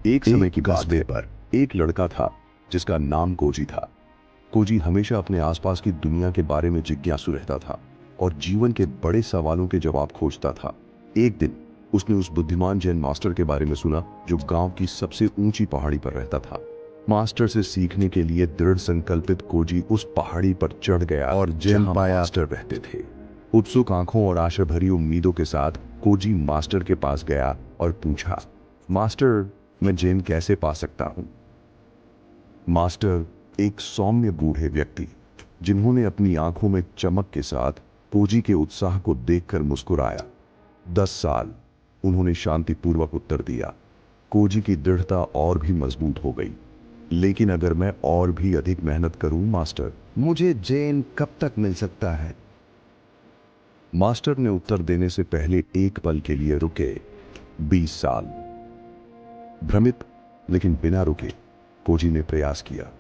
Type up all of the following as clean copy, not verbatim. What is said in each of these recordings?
एक समय की बात है, पर एक लड़का था जिसका नाम कोजी था। कोजी हमेशा अपने आसपास की दुनिया के बारे में जिज्ञासु रहता था और जीवन के बड़े सवालों के जवाब खोजता था। एक दिन उसने उस बुद्धिमान जैन मास्टर के बारे में सुना जो गांव की सबसे ऊंची पहाड़ी पर रहता था। मास्टर से सीखने के लिए दृढ़ संकल्पित कोजी उस पहाड़ी पर चढ़ गया और जैन मास्टर रहते थे। उत्सुक आंखों और आशा भरी उम्मीदों के साथ कोजी मास्टर के पास गया और पूछा, मास्टर, मैं जैन कैसे पा सकता हूं? मास्टर, एक सौम्य बूढ़े व्यक्ति जिन्होंने अपनी आंखों में चमक के साथ कोजी के उत्साह को देखकर मुस्कुराया। 10 साल, उन्होंने शांतिपूर्वक उत्तर दिया। कोजी की दृढ़ता और भी मजबूत हो गई। लेकिन अगर मैं और भी अधिक मेहनत करूं मास्टर, मुझे जैन कब तक मिल सकता है? मास्टर ने उत्तर देने से पहले एक पल के लिए रुके। 20 साल। भ्रमित लेकिन बिना रुके कोजी ने प्रयास किया।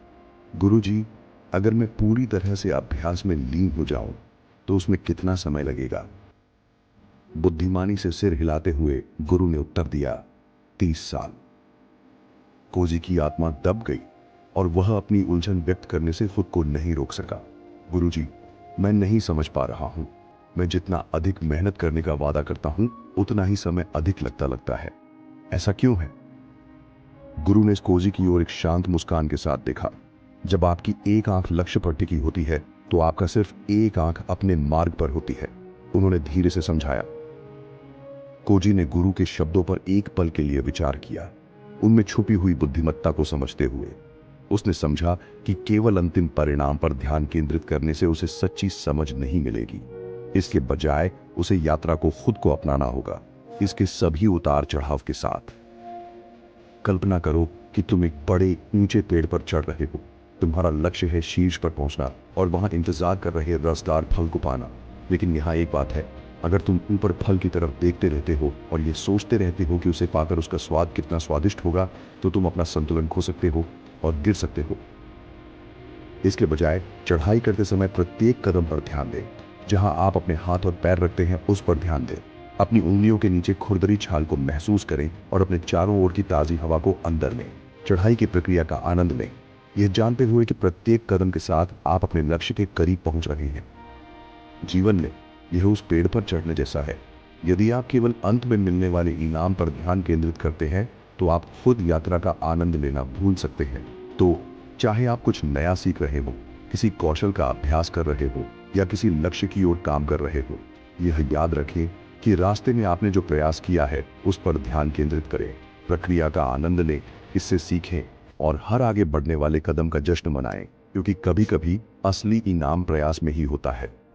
गुरुजी, अगर मैं पूरी तरह से अभ्यास में लीन हो जाऊं तो उसमें कितना समय लगेगा? बुद्धिमानी से सिर हिलाते हुए गुरु ने उत्तर दिया, 30 साल। कोजी की आत्मा दब गई और वह अपनी उलझन व्यक्त करने से खुद को नहीं रोक सका। गुरुजी, मैं नहीं समझ पा रहा हूं। मैं जितना अधिक मेहनत करने का वादा करता हूं उतना ही समय अधिक लगता है। ऐसा क्यों है? गुरु ने कोजी की ओर एक शांत मुस्कान के साथ देखा। जब आपकी एक आंख लक्ष्य पर टिकी होती है तो आपका सिर्फ एक आंख अपने मार्ग पर होती है, उन्होंने धीरे से समझाया। कोजी ने गुरु के शब्दों पर एक पल के लिए विचार किया, उनमें छुपी हुई बुद्धिमत्ता को समझते हुए। उसने समझा कि केवल अंतिम परिणाम पर ध्यान केंद्रित करने से उसे सच्ची समझ नहीं मिलेगी। इसके बजाय उसे यात्रा को खुद को अपनाना होगा, इसके सभी उतार चढ़ाव के साथ। कल्पना करो कि तुम एक बड़े ऊंचे पेड़ पर चढ़ रहे हो। तुम्हारा लक्ष्य है शीर्ष पर पहुंचना और वहां इंतजार कर रहे रसदार फल को पाना। लेकिन यहाँ एक बात है, अगर तुम ऊपर फल की तरफ देखते रहते हो और ये सोचते रहते हो कि उसे पाकर उसका स्वाद कितना स्वादिष्ट होगा, तो तुम अपना संतुलन खो सकते हो और गिर सकते हो। इसके बजाय चढ़ाई करते समय प्रत्येक कदम पर ध्यान दें। जहां आप अपने हाथ और पैर रखते हैं उस पर ध्यान दें। अपनी उंगलियों के नीचे खुरदरी छाल को महसूस करें और अपने चारों ओर की ताजी हवा को अंदर लें। चढ़ाई की प्रक्रिया का आनंद लें, यह जानते हुए कि प्रत्येक कदम के साथ आप अपने लक्ष्य के करीब पहुंच रहे हैं। जीवन में यह उस पेड़ पर चढ़ने जैसा है। यदि आप केवल अंत में मिलने वाले इनाम पर ध्यान केंद्रित करते हैं तो आप खुद यात्रा का आनंद लेना भूल सकते हैं। तो चाहे आप कुछ नया सीख रहे हो, किसी कौशल का अभ्यास कर रहे हो या किसी लक्ष्य की ओर काम कर रहे हो, यह याद रखें कि रास्ते में आपने जो प्रयास किया है उस पर ध्यान केंद्रित करें। प्रक्रिया का आनंद लें, इससे सीखें और हर आगे बढ़ने वाले कदम का जश्न मनाएं, क्योंकि कभी-कभी असली इनाम प्रयास में ही होता है।